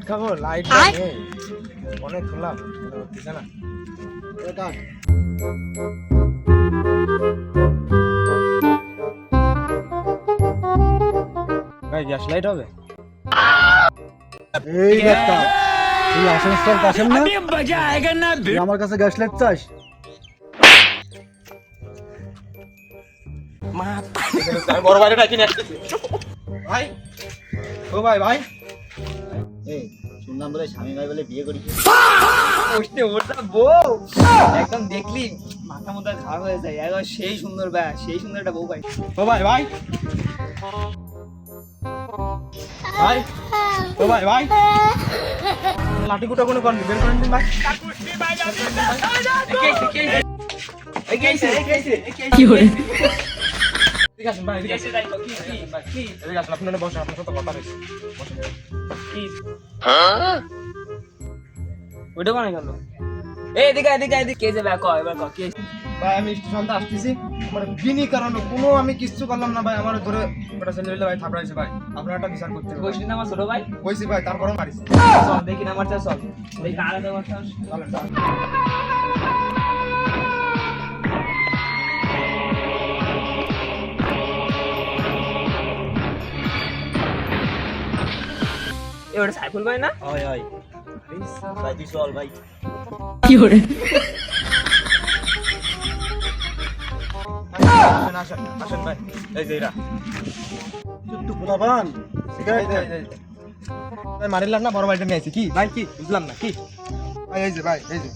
খাবো লাইট নেই অনেক খোলাম দিছে না এটা ভাই গ্যাস লাইট হবে এই ব্যাটা তুই আসানসোল কাশেম না মজা আয়েগা না তুই আমার কাছে গ্যাস লাইট চাস মা বড় ভাইটা ডাকি নিয়ে আসতেছি ভাই ও ভাই ভাই এই শুনলাম বলে স্বামী ভাই বলে বিয়ে করেছিস ওটা ওটা বউ একদম দেখলি মাথা মোটা খারাপ হয়ে যায় একবার সেই সুন্দর ব্যা সেই সুন্দর একটা বউ পাই ও ভাই ভাই ভাই ও ভাই ভাই লাঠি কুটা কোনো করনি বের করেন দিন ভাই কি করে ঠিক আছে ভাই ঠিক আছে ঠিক আছে আপনারা বসেন আপনার সাথে কথা রয়েছে বসেন কি ওটা কোনে গেল এই এদিকে এদিকে এদিকে কে যাবে কয় এবার কয় কে ভাই আমি স্টেশন থেকে আসতেছি আমার বিনি কারণে কোনো আমি কিচ্ছু করলাম না ভাই আমার ধরে ওটা ছেলে হইলে ভাই থাপড়াইছে ভাই আপনারা একটা বিচার করতে হবে কইছিস না আমার ছোট ভাই কইছি ভাই তারপরে মারিস চল দেখি না আমার চল দেখি আলাদা আমার চল চলেন চলেন এই ওটা সাইফুল ভাই না হয় হয় ভাই তুই চল ভাই কি করে আসেন আসেন আসেন ভাই এই যে এরা একটু পোলাপান এই যে ভাই মারিলাম না বড় ভাইটা নিয়ে আইছি কি ভাই কি বুঝলাম না কি ভাই এই যে ভাই এই যে